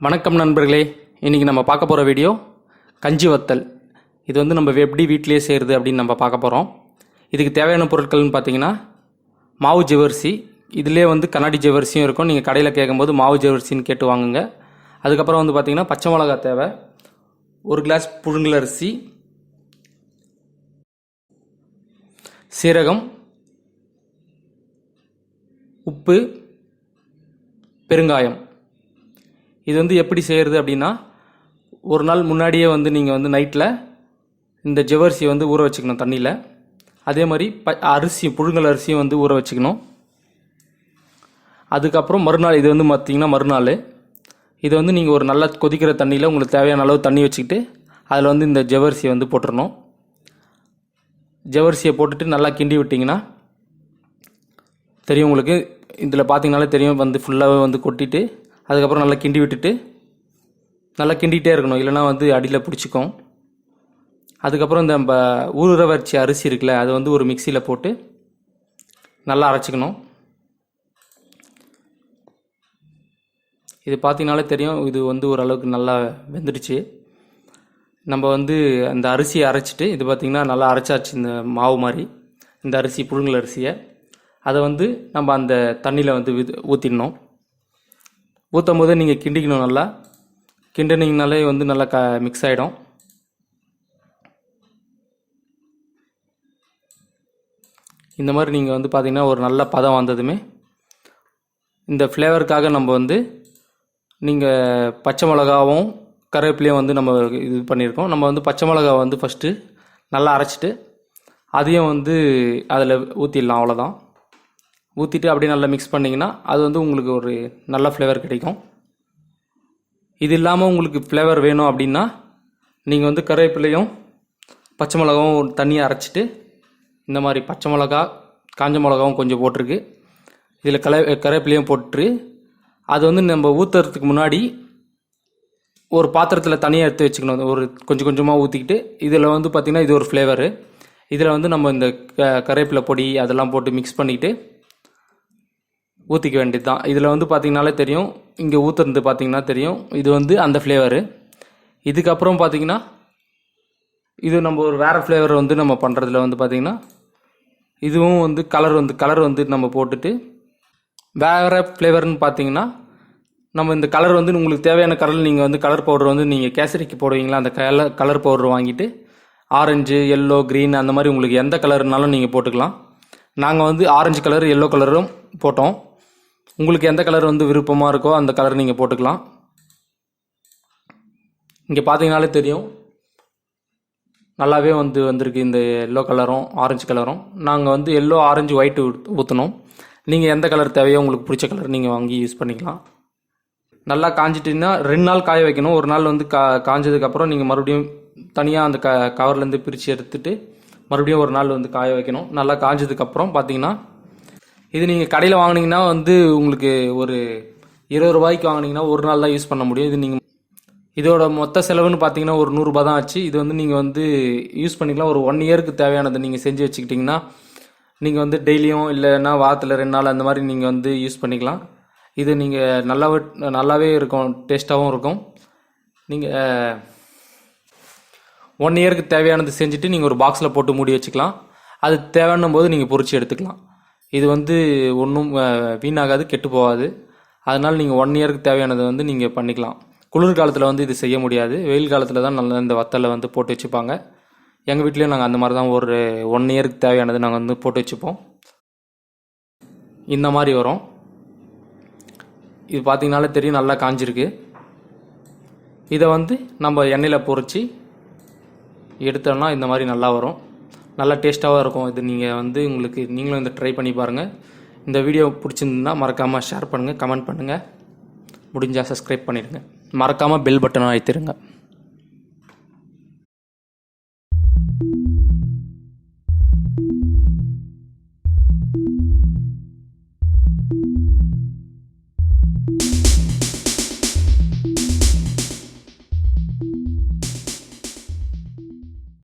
வணக்கம் நண்பர்களே, இன்றைக்கி நம்ம பார்க்க போகிற வீடியோ கஞ்சி வத்தல். இது வந்து நம்ம எப்படி வீட்டிலேயே செய்கிறது அப்படின்னு நம்ம பார்க்க போகிறோம். இதுக்கு தேவையான பொருட்கள்னு பார்த்தீங்கன்னா மாவு ஜவ்வரிசி. இதிலே வந்து கண்ணாடி ஜவ்வரிசியும் இருக்கும். நீங்கள் கடையில் கேட்கும்போது மாவு ஜவ்வரிசின்னு கேட்டு வாங்குங்க. அதுக்கப்புறம் வந்து பார்த்திங்கன்னா பச்சை மிளகா தேவை, 1 கிளாஸ் புழுங்கல் அரிசி, சீரகம், உப்பு, பெருங்காயம். இது வந்து எப்படி செய்கிறது அப்படின்னா, ஒரு நாள் முன்னாடியே வந்து நீங்கள் வந்து நைட்டில் இந்த ஜவ்வரிசியை வந்து ஊற வச்சுக்கணும் தண்ணியில். அதே மாதிரி அரிசி புழுங்கல் அரிசியும் வந்து ஊற வச்சுக்கணும். அதுக்கப்புறம் மறுநாள் இது வந்து பார்த்திங்கன்னா மறுநாள் இதை வந்து நீங்கள் ஒரு நல்லா கொதிக்கிற தண்ணியில் உங்களுக்கு தேவையான அளவு தண்ணி வச்சுக்கிட்டு அதில் வந்து இந்த ஜவ்வரிசியை வந்து போட்டுடணும். ஜவ்வரிசியை போட்டுட்டு நல்லா கிண்டி விட்டிங்கன்னா தெரியும் உங்களுக்கு. இதில் பார்த்திங்கனாலே தெரியும், வந்து ஃபுல்லாகவே வந்து கொட்டிட்டு அதுக்கப்புறம் நல்லா கிண்டி விட்டுட்டு நல்லா கிண்டிகிட்டே இருக்கணும், இல்லைனா வந்து அடியில் பிடிச்சிக்கும். அதுக்கப்புறம் இந்த ஊற வச்ச அரிசி இருக்குல்ல, அதை வந்து ஒரு மிக்சியில் போட்டு நல்லா அரைச்சிக்கணும். இது பார்த்திங்கனாலே தெரியும், இது வந்து ஓரளவுக்கு நல்லா வெந்துடுச்சு. நம்ம வந்து அந்த அரிசியை அரைச்சிட்டு, இது பார்த்திங்கன்னா நல்லா அரைச்சாச்சு இந்த மாவு மாதிரி. இந்த அரிசி புழுங்கல் அரிசியை அதை வந்து நம்ம அந்த தண்ணியில் வந்து ஊற்றிடணும். ஊற்றும் போது நீங்கள் கிண்டிக்கணும். நல்லா கிண்டினீங்கனாலே வந்து நல்லா மிக்ஸ் ஆகிடும். இந்த மாதிரி நீங்கள் வந்து பார்த்திங்கன்னா ஒரு நல்ல பதம் வந்ததுமே இந்த ஃப்ளேவருக்காக நம்ம வந்து நீங்கள் பச்சை மிளகாவும் கருவேப்பிலையும் வந்து நம்ம இது பண்ணியிருக்கோம். நம்ம வந்து பச்சை மிளகாவை வந்து ஃபஸ்ட்டு நல்லா அரைச்சிட்டு அதையும் வந்து அதில் ஊற்றிடலாம். அவ்வளோதான். ஊற்றிட்டு அப்படியே நல்லா மிக்ஸ் பண்ணிங்கன்னா அது வந்து உங்களுக்கு ஒரு நல்ல ஃப்ளேவர் கிடைக்கும். இது இல்லாமல் உங்களுக்கு ஃப்ளேவர் வேணும் அப்படின்னா நீங்கள் வந்து கருவேப்பிலையும் பச்சை மிளகாவும் தண்ணியை அரைச்சிட்டு, இந்த மாதிரி பச்சை மிளகா காஞ்ச மிளகாவும் கொஞ்சம் போட்டிருக்கு, இதில் கருவேப்பிலையும் போட்டு அது வந்து நம்ம ஊற்றுறதுக்கு முன்னாடி ஒரு பாத்திரத்தில் தனியாக எடுத்து வச்சுக்கணும். ஒரு கொஞ்சம் கொஞ்சமாக ஊற்றிக்கிட்டு இதில் வந்து பார்த்திங்கன்னா இது ஒரு ஃப்ளேவரு. இதில் வந்து நம்ம இந்த கருவேப்பிலை பொடி அதெல்லாம் போட்டு மிக்ஸ் பண்ணிக்கிட்டு ஊற்றிக்க வேண்டியது தான். இதில் வந்து பார்த்திங்கனாலே தெரியும், இங்கே ஊற்றுறது பார்த்திங்கன்னா தெரியும், இது வந்து அந்த ஃப்ளேவரு. இதுக்கப்புறம் பார்த்திங்கன்னா இது நம்ம ஒரு வேறு ஃப்ளேவர் வந்து நம்ம பண்ணுறதுல வந்து பார்த்திங்கன்னா இதுவும் வந்து கலர் வந்து நம்ம போட்டுட்டு வேறு ஃப்ளேவர்னு பார்த்திங்கன்னா நம்ம இந்த கலர் வந்து உங்களுக்கு தேவையான கலர் நீங்கள் வந்து கலர் பவுடர் வந்து நீங்கள் கேசரிக்கு போடுவீங்களா, அந்த கலர் பவுடர் வாங்கிட்டு ஆரஞ்சு, எல்லோ, க்ரீன் அந்த மாதிரி உங்களுக்கு எந்த கலர்னாலும் நீங்கள் போட்டுக்கலாம். நாங்கள் வந்து ஆரஞ்சு கலர், எல்லோ கலரும் போட்டோம். உங்களுக்கு எந்த கலர் வந்து விருப்பமாக இருக்கோ அந்த கலர் நீங்கள் போட்டுக்கலாம். இங்கே பார்த்தீங்கனாலே தெரியும் நல்லாவே வந்திருக்கு இந்த எல்லோ கலரும் ஆரஞ்சு கலரும். நாங்கள் வந்து எல்லோ, ஆரஞ்சு, ஒயிட்டு ஊற்றணும். நீங்கள் எந்த கலர் தேவையோ உங்களுக்கு பிடிச்ச கலர் நீங்கள் வாங்கி யூஸ் பண்ணிக்கலாம். நல்லா காஞ்சிட்டிங்கன்னா 2 நாள் காய வைக்கணும். ஒரு நாள் வந்து காஞ்சதுக்கப்புறம் நீங்கள் மறுபடியும் தனியாக அந்த கவர்லேருந்து பிரித்து எடுத்துகிட்டு மறுபடியும் ஒரு நாள் வந்து காய வைக்கணும். நல்லா காஞ்சதுக்கப்புறம் பார்த்தீங்கன்னா இது நீங்கள் கடையில் வாங்கினீங்கன்னா வந்து உங்களுக்கு ஒரு 20 ரூபாய்க்கு வாங்கினீங்கன்னா ஒரு நாள் தான் யூஸ் பண்ண முடியும். இது நீங்கள் இதோட மொத்த செலவுன்னு பார்த்தீங்கன்னா ஒரு 100 ரூபா தான் ஆச்சு. இது வந்து நீங்கள் வந்து யூஸ் பண்ணிக்கலாம். ஒரு 1 இயருக்கு தேவையானதை நீங்கள் செஞ்சு வச்சுக்கிட்டிங்கன்னா நீங்கள் வந்து டெய்லியும் இல்லைன்னா வாரத்தில் 2 நாள் அந்த மாதிரி நீங்கள் வந்து யூஸ் பண்ணிக்கலாம். இது நீங்கள் நல்லாவே இருக்கும், டேஸ்ட்டாகவும் இருக்கும். நீங்கள் 1 இயருக்கு தேவையானது செஞ்சுட்டு நீங்கள் ஒரு பாக்ஸில் போட்டு மூடி வச்சுக்கலாம். அது தேவைன்னும் போது நீங்கள் பொரிச்சு எடுத்துக்கலாம். இது வந்து ஒன்றும் வீணாகாது, கெட்டு போகாது. அதனால் நீங்கள் 1 இயருக்கு தேவையானதை வந்து நீங்கள் பண்ணிக்கலாம். குளிர்காலத்தில் வந்து இது செய்ய முடியாது. வெயில் காலத்தில் தான் நல்லா இந்த வத்தலை வந்து போட்டு வச்சுப்பாங்க. எங்கள் வீட்லேயும் நாங்கள் அந்த மாதிரி தான் ஒரு 1 இயருக்கு தேவையானது நாங்கள் வந்து போட்டு வச்சுப்போம். இந்த மாதிரி வரும். இது பார்த்திங்கனாலே தெரியும், நல்லா காஞ்சிருக்கு. இதை வந்து நம்ம எண்ணெயில் பொரித்து எடுத்தோம்னா இந்த மாதிரி நல்லா வரும். நல்லா டேஸ்ட்டாகவும் இருக்கும். இது நீங்கள் வந்து நீங்களும் இந்த ட்ரை பண்ணி பாருங்கள். இந்த வீடியோ பிடிச்சிருந்ததுன்னா மறக்காமல் ஷேர் பண்ணுங்கள், கமெண்ட் பண்ணுங்கள், முடிஞ்சால் சப்ஸ்கிரைப் பண்ணிடுங்க. மறக்காமல் பெல் பட்டனை அழுத்திடுங்க.